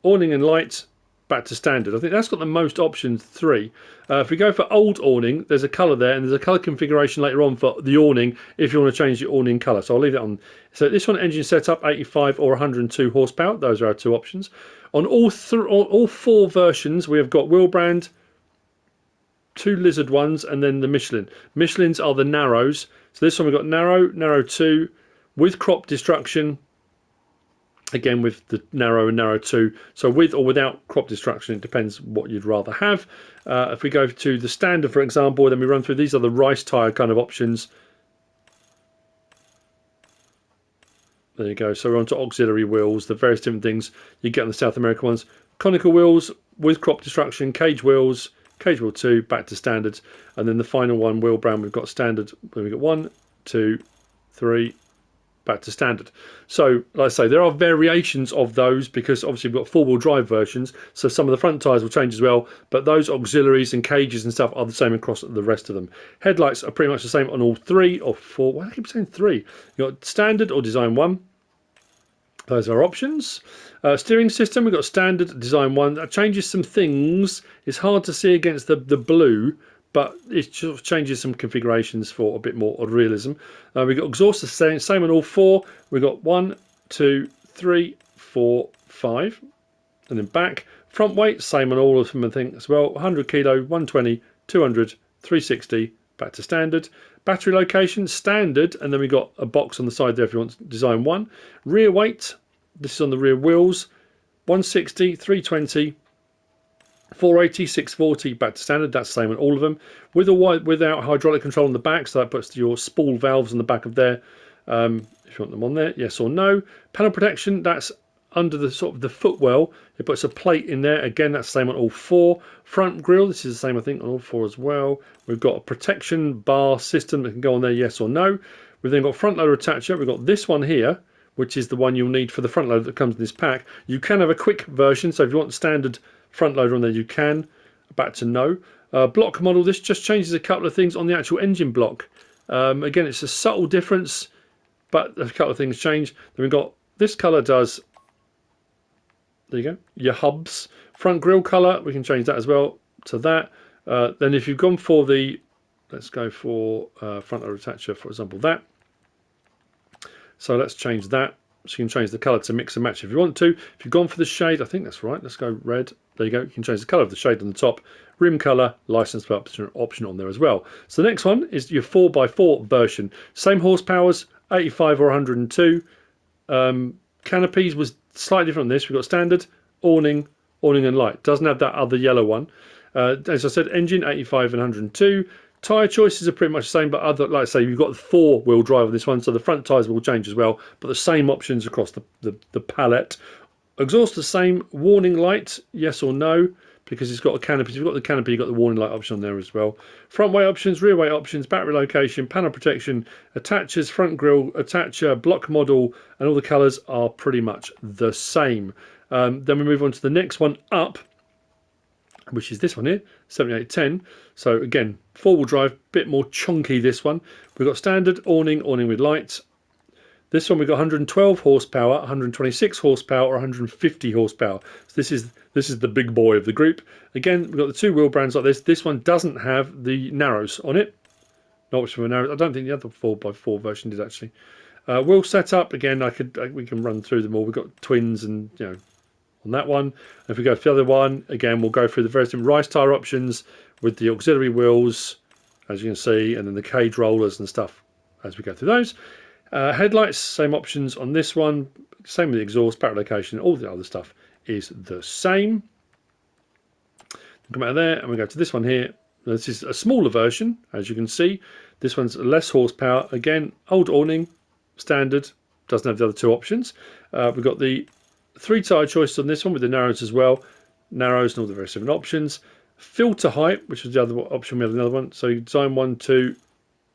and light, back to standard. I think that's got the most options, 3. If we go for old awning, there's a colour there, and there's a colour configuration later on for the awning if you want to change the awning colour. So I'll leave it on. So this one, engine setup, 85 or 102 horsepower. Those are our 2 options. On all 4 versions, we have got wheel brand, 2 Lizard ones, and then the Michelin. Michelins are the narrows. So this one we've got narrow 2, with crop destruction. Again, with the narrow and narrow 2. So with or without crop destruction, it depends what you'd rather have. If we go to the standard, for example, then we run through, these are the rice tyre kind of options. There you go. So we're on to auxiliary wheels, the various different things you get on the South American ones. Conical wheels with crop destruction, cage wheel 2, back to standards. And then the final one, wheel brand, we've got standard. We've got 1, 2, 3, back to standard. So like I say, there are variations of those because obviously we've got 4-wheel drive versions, so some of the front tyres will change as well, but those auxiliaries and cages and stuff are the same across the rest of them. Headlights are pretty much the same on all 3 or 4. Why do I keep saying 3? You've got standard or design 1. Those are options. Steering system, we've got standard, design 1. That changes some things. It's hard to see against the blue, but it sort of changes some configurations for a bit more realism. We've got exhaust, the same on all 4. We've got 1, 2, 3, 4, 5. And then back. Front weight, same on all of them, I think, as well. 100 kilo, 120, 200, 360, back to standard. Battery location, standard, and then we've got a box on the side there if you want design 1. Rear weight, this is on the rear wheels. 160, 320, 480, 640, back to standard. That's the same on all of them. With or without hydraulic control on the back, so that puts your spool valves on the back of there. If you want them on there, yes or no. Panel protection, that's under the sort of the footwell. It puts a plate in there. Again, that's the same on all 4. Front grille, this is the same I think on all 4 as well. We've got a protection bar system that can go on there, yes or no. We've then got front loader attacher. We've got this one here, which is the one you'll need for the front loader that comes in this pack. You can have a quick version, so if you want the standard front loader on there, you can. Back to no. Block model, this just changes a couple of things on the actual engine block. Again, it's a subtle difference, but a couple of things change. Then we've got this colour does, there you go, your hubs. Front grille colour, we can change that as well to that. Then if you've gone for the, let's go for front loader attacher, for example, that. So let's change that. So you can change the colour to mix and match if you want to. If you've gone for the shade, I think that's right. Let's go red. There you go. You can change the colour of the shade on the top. Rim colour, license plate option on there as well. So the next one is your 4x4 version. Same horsepowers, 85 or 102. Canopies was slightly different on this. We've got standard, awning and light. Doesn't have that other yellow one. As I said, engine 85 and 102. Tyre choices are pretty much the same, but other, like I say, you've got the 4-wheel drive on this one, so the front tyres will change as well, but the same options across the palette. Exhaust the same. Warning light, yes or no, because it's got a canopy. If you've got the canopy, you've got the warning light option on there as well. Front weight options, rear weight options, battery location, panel protection, attachers, front grille, attacher, block model, and all the colours are pretty much the same. Then we move on to the next one up, which is this one here, 7810. So again, 4-wheel drive, bit more chunky this one. We've got standard, awning with lights. This one we've got 112 horsepower, 126 horsepower, or 150 horsepower. So this is the big boy of the group. Again, we've got the 2 wheel brands like this. This one doesn't have the narrows on it. Not much of a narrows. I don't think the other 4x4 version did actually. Wheel setup, again, we can run through them all. We've got twins and, you know, on that one. If we go for the other one, again, we'll go through the various different rice tyre options with the auxiliary wheels, as you can see, and then the cage rollers and stuff as we go through those. Headlights, same options on this one, same with the exhaust, battery location, all the other stuff is the same. Come out of there and we go to this one here, This is a smaller version, as you can see. This one's less horsepower. Again, old awning, standard, doesn't have the other two options. We've got the 3 tyre choices on this one with the narrows as well. Narrows and all the various different options. Filter height, which was the other option, we have another one. So you design 1, 2,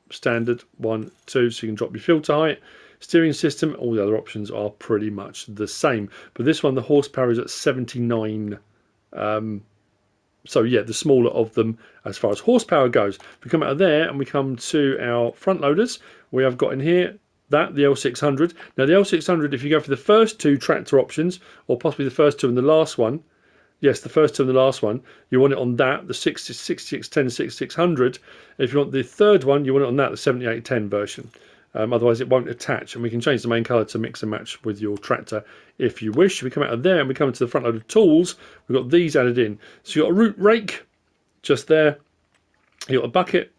standard 1, 2, so you can drop your filter height. Steering system, all the other options are pretty much the same. But this one, the horsepower is at 79. So yeah, the smaller of them as far as horsepower goes. If we come out of there and we come to our front loaders, we have got in here the L600. Now the L600, if you go for the first 2 tractor options, or possibly the first 2 and the last one, yes, the first 2 and the last one, you want it on that, the 6610, 6600. If you want the third one, you want it on that, the 7810 version. Otherwise it won't attach, and we can change the main colour to mix and match with your tractor if you wish. We come out of there and we come to the front load of tools. We've got these added in. So you've got a root rake just there. You've got a bucket,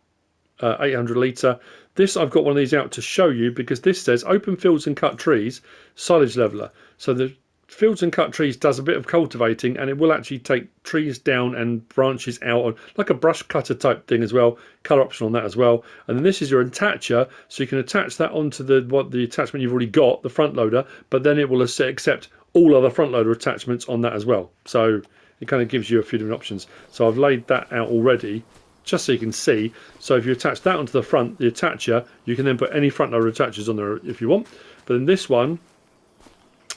800 litre. This, I've got one of these out to show you because this says open fields and cut trees, silage leveller. So the fields and cut trees does a bit of cultivating, and it will actually take trees down and branches out on like a brush cutter type thing as well. Colour option on that as well. And then this is your attacher, so you can attach that onto the attachment you've already got, the front loader, but then it will accept all other front loader attachments on that as well. So it kind of gives you a few different options. So I've laid that out already just so you can see. So if you attach that onto the front, the attacher, you can then put any front loader attachers on there if you want. But then this one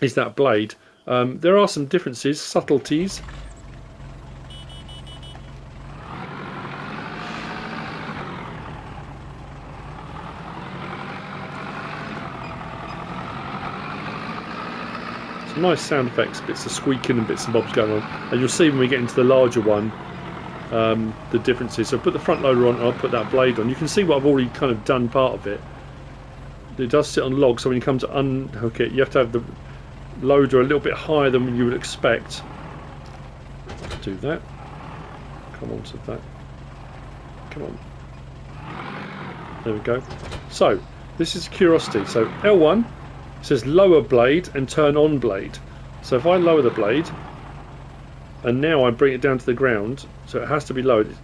is that blade. There are some differences, subtleties. Some nice sound effects, bits of squeaking and bits and bobs going on. And you'll see when we get into the larger one, the differences. So put the front loader on and I'll put that blade on. You can see what I've already kind of done part of it. It does sit on logs, so when you come to unhook it, you have to have the loader a little bit higher than you would expect. Do that. Come on to that. Come on. There we go. So this is curiosity. So L1 says lower blade and turn on blade. So if I lower the blade and now I bring it down to the ground, so it has to be lowered.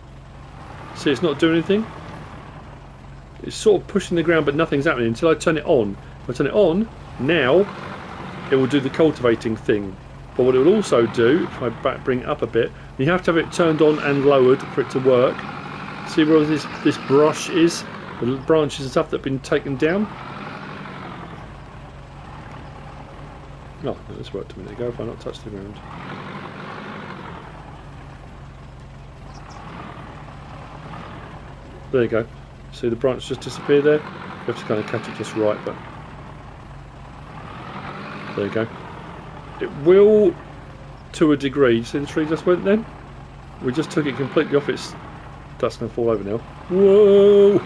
See, it's not doing anything. It's sort of pushing the ground, but nothing's happening until I turn it on. If I turn it on, now it will do the cultivating thing. But what it will also do, if I bring it up a bit, you have to have it turned on and lowered for it to work. See where this brush is? The branches and stuff that have been taken down. Oh, this worked a minute ago if I not touched the ground. There you go. See the branch just disappear there? You have to kind of catch it just right, but there you go. It will, to a degree. See the tree just went then? We just took it completely off its... That's going to fall over now. Whoa!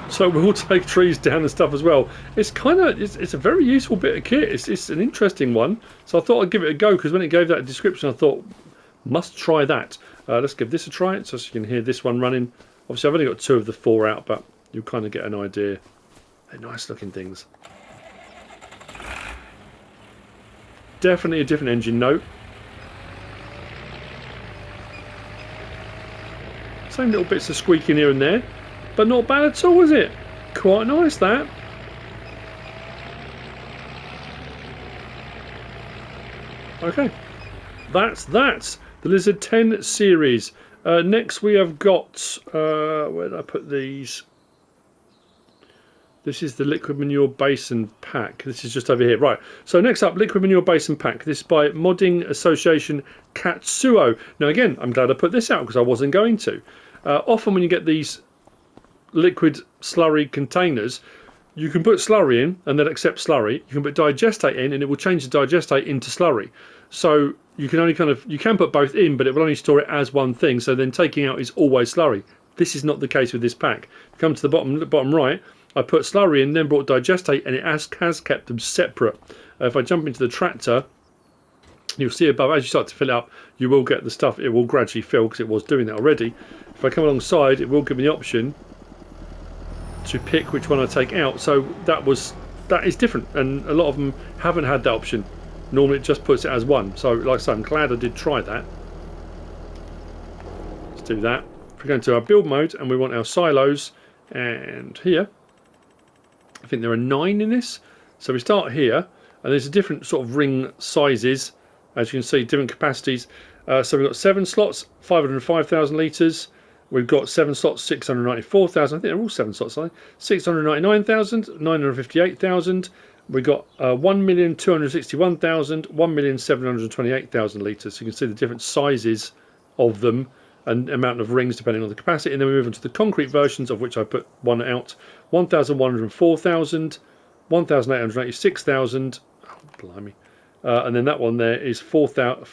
So we'll take trees down and stuff as well. It's kind of... It's a very useful bit of kit. It's an interesting one. So I thought I'd give it a go, because when it gave that description I thought, must try that. Let's give this a try, so you can hear this one running. Obviously I've only got 2 of the 4 out, but you'll kind of get an idea. They're nice looking things. Definitely a different engine note. Same little bits of squeaking here and there, but not bad at all, is it? Quite nice, that. Okay, that's the Lizard 10 series. Next we have got, where did I put these? This is the liquid manure basin pack. This is just over here. Right, so next up, liquid manure basin pack. This is by Modding Association Katsuo. Now again, I'm glad I put this out because I wasn't going to. Often when you get these liquid slurry containers, you can put slurry in and then accept slurry. You can put digestate in and it will change the digestate into slurry. So you can only you can put both in, but it will only store it as one thing. So then taking out is always slurry. This is not the case with this pack. Come to the bottom right, I put slurry in, then brought digestate, and it has kept them separate. If I jump into the tractor, you'll see above, as you start to fill it up, you will get the stuff, it will gradually fill because it was doing that already. If I come alongside, it will give me the option to pick which one I take out. So that is different, and a lot of them haven't had that option. Normally it just puts it as one. So like I say, I'm glad I did try that. Let's do that. If we go into our build mode and we want our silos, and here, I think there are 9 in this. So we start here, and there's a different sort of ring sizes, as you can see, different capacities. So we've got 7 slots, 505,000 litres. We've got 7 slots, 694,000. I think they're all 7 slots, aren't they? 699,000, 958,000. We've got 1,261,000, 1,728,000 litres. So you can see the different sizes of them and amount of rings depending on the capacity. And then we move on to the concrete versions, of which I put one out. 1,104,000, 1,886,000. Oh, blimey. And then that one there is 4,000.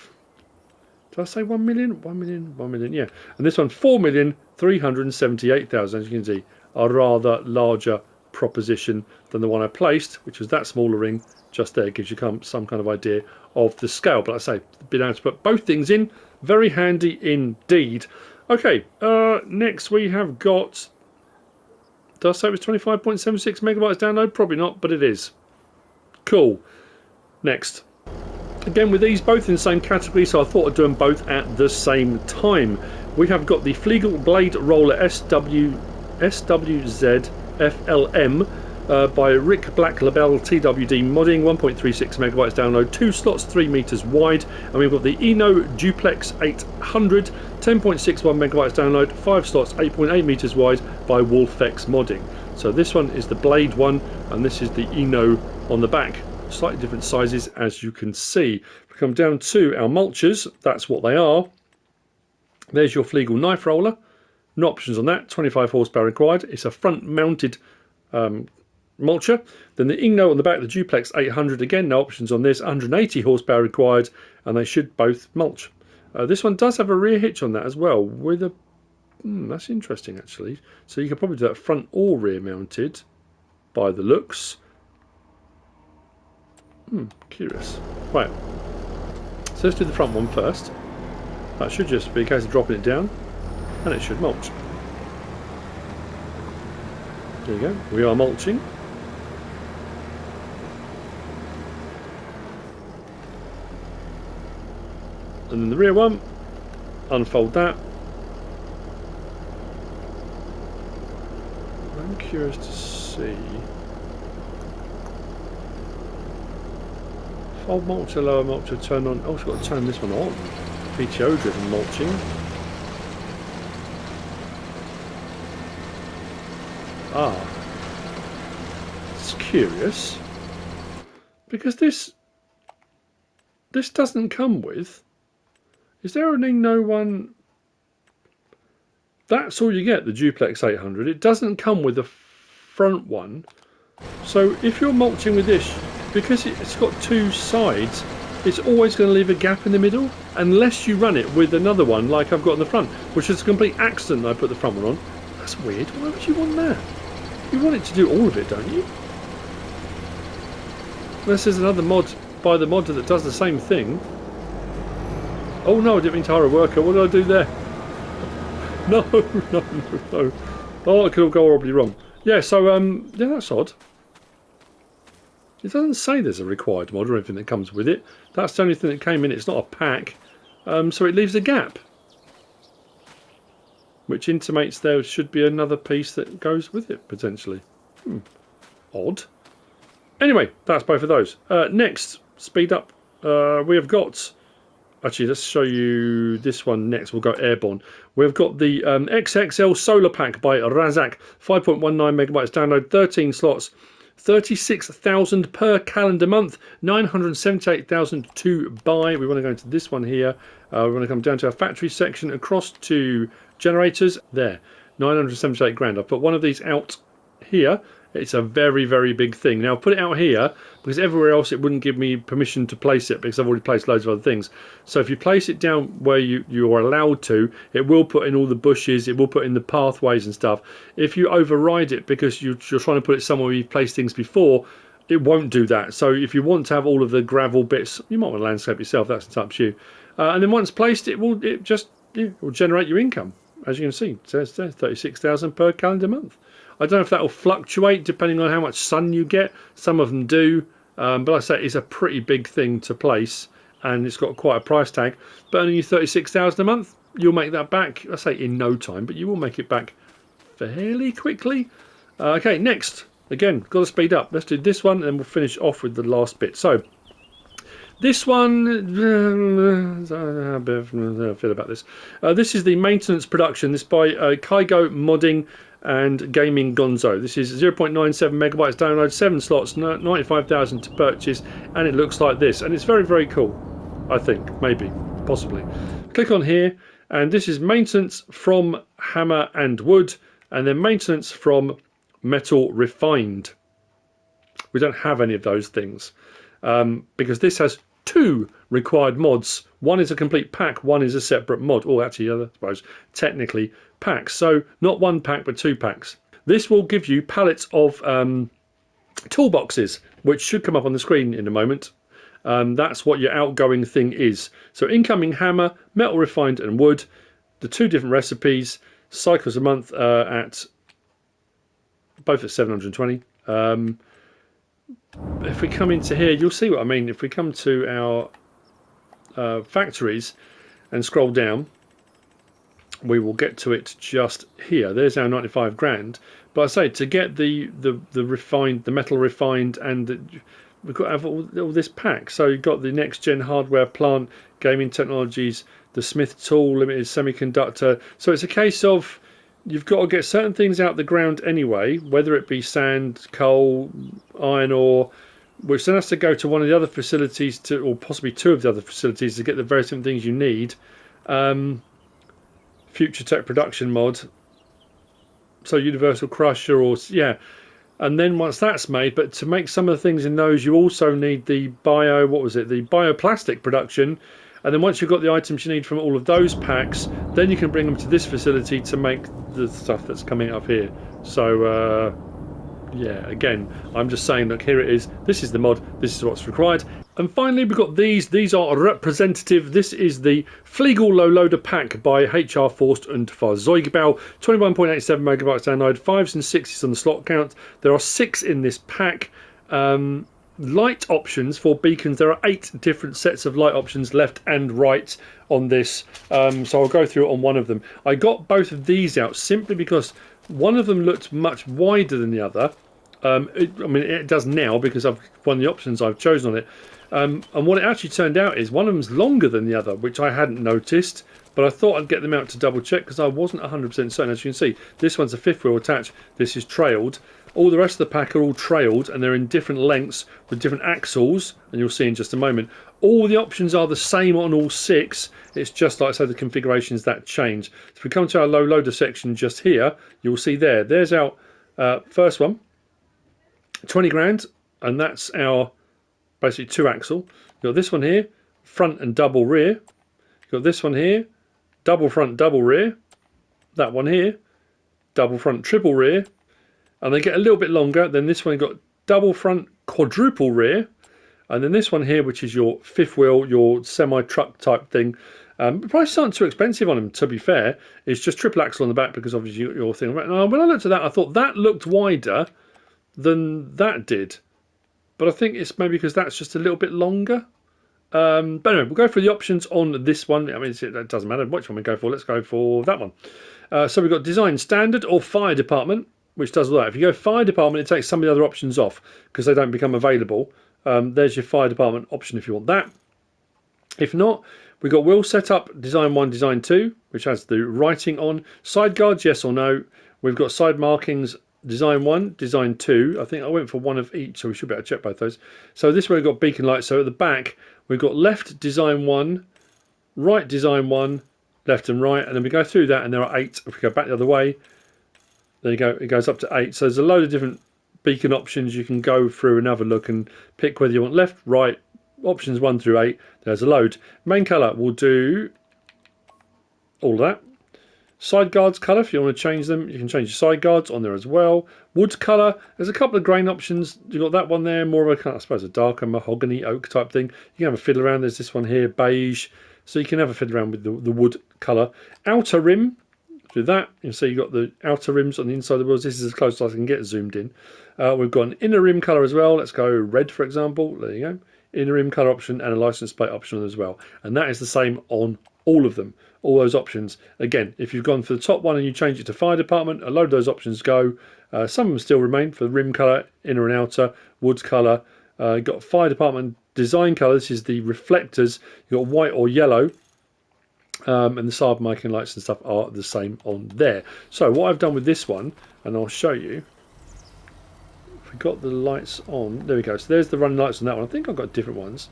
Did I say 1 million? 1 million, 1 million, yeah. And this one, 4,378,000, as you can see, a rather larger proposition than the one I placed, which was that smaller ring just there. Gives you some kind of idea of the scale. But like I say, being able to put both things in, very handy indeed. Okay, next we have got, did I say it was 25.76 megabytes download? Probably not, but it is. Cool. Next. Again, with these both in the same category, so I thought I'd do them both at the same time. We have got the Flegel Blade Roller SWZFLM by Rick Black Label TWD modding, 1.36 megabytes download, 2 slots, 3 meters wide. And we've got the Eno Duplex 800, 10.61 megabytes download, 5 slots, 8.8 meters wide by Wolfex modding. So this one is the Blade one, and this is the Eno on the back. Slightly different sizes, as you can see. If we come down to our mulchers, that's what they are. There's your Flegel knife roller. No options on that. 25 horsepower required. It's a front mounted mulcher. Then the Eno on the back, the Duplex 800, again no options on this. 180 horsepower required, and they should both mulch. This one does have a rear hitch on that as well, with a that's interesting actually. So you could probably do that front or rear mounted by the looks. Curious. Right, so let's do the front one first. That should just be a case of dropping it down, and it should mulch. There you go, we are mulching. And then the rear one, unfold that. I'm curious to see. Fold mulcher, lower mulcher, turn on. Oh, it's got to turn this one on. PTO driven mulching. Ah, it's curious because this doesn't come with. Is there an Eno one? That's all you get, the Duplex 800. It doesn't come with the front one. So if you're mulching with this, because it's got 2 sides, it's always going to leave a gap in the middle unless you run it with another one like I've got in the front, which is a complete accident I put the front one on. That's weird. Why would you want that? You want it to do all of it, don't you? Unless there's another mod by the modder that does the same thing. Oh no, I didn't mean to hire a worker. What did I do there? No. Oh, it could all go horribly wrong. Yeah, so yeah, that's odd. It doesn't say there's a required mod or anything that comes with it. That's the only thing that came in. It's not a pack, so it leaves a gap, which intimates there should be another piece that goes with it potentially. Odd. Anyway, that's both of those. Next, speed up. We have got. Actually, let's show you this one next. We'll go airborne. We've got the XXL Solar Pack by Razak, 5.19 megabytes download, 13 slots. 36,000 per calendar month, 978,000 to buy. We want to go into this one here. We want to come down to our factory section, across to generators. There, 978 grand. I've put one of these out here. It's a very, very big thing. Now, I've put it out here because everywhere else it wouldn't give me permission to place it because I've already placed loads of other things. So if you place it down where you are allowed to, it will put in all the bushes, it will put in the pathways and stuff. If you override it because you're trying to put it somewhere where you've placed things before, it won't do that. So if you want to have all of the gravel bits, you might want to landscape yourself, that's up to you. And then once placed, it will generate your income. As you can see, it says there, 36,000 per calendar month. I don't know if that will fluctuate depending on how much sun you get. Some of them do, but like I say, it's a pretty big thing to place, and it's got quite a price tag, but earning you 36,000 a month, you'll make that back, I say in no time, but you will make it back fairly quickly. Okay, next, again, got to speed up. Let's do this one and then we'll finish off with the last bit. So this one, I feel about this. This is the maintenance production. This by Kygo Modding and Gaming Gonzo. This is 0.97 megabytes download, 7 slots, 95,000 to purchase, and it looks like this. And it's very, very cool, I think, maybe, possibly. Click on here, and this is maintenance from hammer and wood, and then maintenance from metal refined. We don't have any of those things because this has 2 required mods. One is a complete pack, one is a separate mod. Oh, actually, I suppose technically packs. So not 1 pack, but 2 packs. This will give you pallets of toolboxes, which should come up on the screen in a moment. That's what your outgoing thing is. So incoming hammer, metal refined and wood, the 2 different recipes, cycles a month at both at 720. If we come into here, you'll see what I mean. If we come to our factories and scroll down, we will get to it just here. There's our 95 grand. But I say to get the refined, the metal refined, and we've got to have all this pack. So you've got the next gen hardware plant, gaming technologies, the Smith tool, limited semiconductor. So it's a case of you've got to get certain things out the ground anyway, whether it be sand, coal, iron ore, which then has to go to one of the other facilities to, or possibly 2 of the other facilities to get the very same things you need. Future Tech production mod, so universal crusher, or yeah, and then once that's made, but to make some of the things in those, you also need the the bioplastic production. And then once you've got the items you need from all of those packs, then you can bring them to this facility to make the stuff that's coming up here. So yeah, again, I'm just saying, look, here it is. This is the mod. This is what's required. And finally, we've got these. These are representative. This is the Fliegel Low Loader pack by HR Forst und Fahrzeugbau. 21.87 megabytes download, 5s and 6s on the slot count. There are 6 in this pack. Light options for beacons. There are 8 different sets of light options, left and right, on this. So I'll go through it on one of them. I got both of these out simply because one of them looked much wider than the other. I mean, it does now because I've one of the options I've chosen on it. And what it actually turned out is one of them's longer than the other, which I hadn't noticed, but I thought I'd get them out to double check because I wasn't 100% certain. As you can see, this one's a 5th wheel attached, this is trailed. All the rest of the pack are all trailed, and they're in different lengths with different axles, and you'll see in just a moment. All the options are the same on all 6. It's just like I said, the configurations that change. So if we come to our low loader section just here, you'll see there's our first one, 20 grand, and that's our basically 2 axle. You've got this one here, front and double rear. You've got this one here, double front, double rear. That one here, double front, triple rear. And they get a little bit longer. Then this one got double front, quadruple rear. And then this one here, which is your 5th wheel, your semi-truck type thing. The prices aren't too expensive on them, to be fair. It's just triple axle on the back because obviously your thing. Now, when I looked at that, I thought that looked wider than that did. But I think it's maybe because that's just a little bit longer. But anyway, we'll go for the options on this one. I mean, it doesn't matter which one we go for. Let's go for that one. So we've got design standard or fire department, which does all that. If you go fire department, it takes some of the other options off because they don't become available. There's your fire department option if you want that. If not, we've got wheel setup, design 1, design 2, which has the writing on. Side guards, yes or no. We've got side markings, design 1, design 2. I think I went for one of each, so we should better check both those. So this way we've got beacon lights. So at the back, we've got left design 1, right design 1, left and right, and then we go through that, and there are 8. If we go back the other way, there you go, it goes up to 8. So there's a load of different beacon options you can go through and have a look and pick whether you want left, right, options 1 through 8. There's a load. Main colour, we'll do all of that. Side guards colour, if you want to change them, you can change your side guards on there as well. Wood colour, there's a couple of grain options. You've got that one there, more of a, I suppose, a darker mahogany oak type thing. You can have a fiddle around. There's this one here, beige. So you can have a fiddle around with the wood colour. Outer rim, do that. You see you've got the outer rims on the inside of the wheels. This is as close as I can get zoomed in. We've got an inner rim colour as well. Let's go red, for example. There you go. inner rim colour option and a license plate option as well. And that is the same on all of them, all those options. Again, if you've gone for the top one and you change it to fire department, a load of those options go. Some of them still remain for rim colour, inner and outer, woods colour. You've got fire department design colour. This is the reflectors. You've got white or yellow. And the Saab marking lights and stuff are the same on there. So what I've done with this one, and I'll show you. If we got the lights on, there we go. So there's the running lights on that one. I think I've got different ones.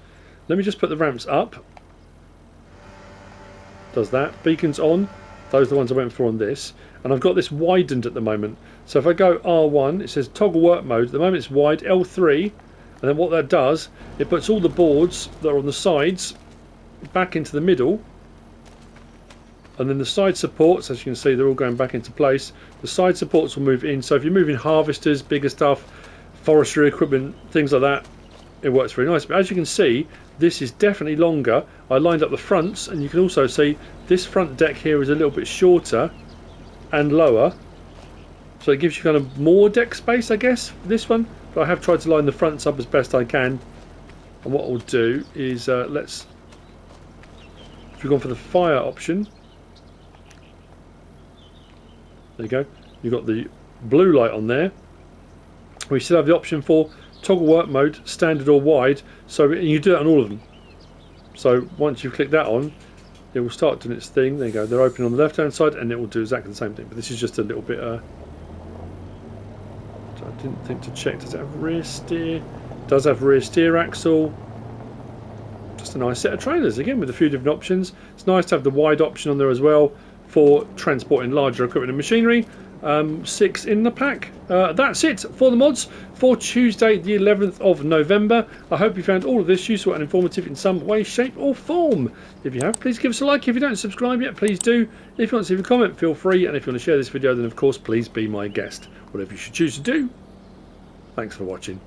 Let me just put the ramps up. Does that. Beacons on. Those are the ones I went for on this. And I've got this widened at the moment. So if I go R1, it says toggle work mode. At the moment it's wide, L3. And then what that does, it puts all the boards that are on the sides back into the middle. And then the side supports, as you can see, they're all going back into place. The side supports will move in. So if you're moving harvesters, bigger stuff, forestry equipment, things like that, it works very nice. But as you can see, this is definitely longer. I lined up the fronts, and you can also see this front deck here is a little bit shorter and lower. So it gives you kind of more deck space, I guess, for this one. But I have tried to line the fronts up as best I can. And what we'll do is, if we've gone for the fire option, there you go. You've got the blue light on there. We still have the option for toggle work mode, standard or wide. So you do it on all of them. So once you click that on, it will start doing its thing. There you go. They're open on the left hand side, and it will do exactly the same thing. But this is just a little bit. I didn't think to check. Does it have rear steer? It does have rear steer axle. Just a nice set of trailers again with a few different options. It's nice to have the wide option on there as well for transporting larger equipment and machinery. 6 in the pack. That's it for the mods for Tuesday the 11th of November. I hope you found all of this useful and informative in some way, shape or form. If you have, please give us a like. If you don't subscribe yet, please do. If you want to leave a comment, feel free. And if you want to share this video, then of course please be my guest. Whatever you should choose to do. Thanks for watching.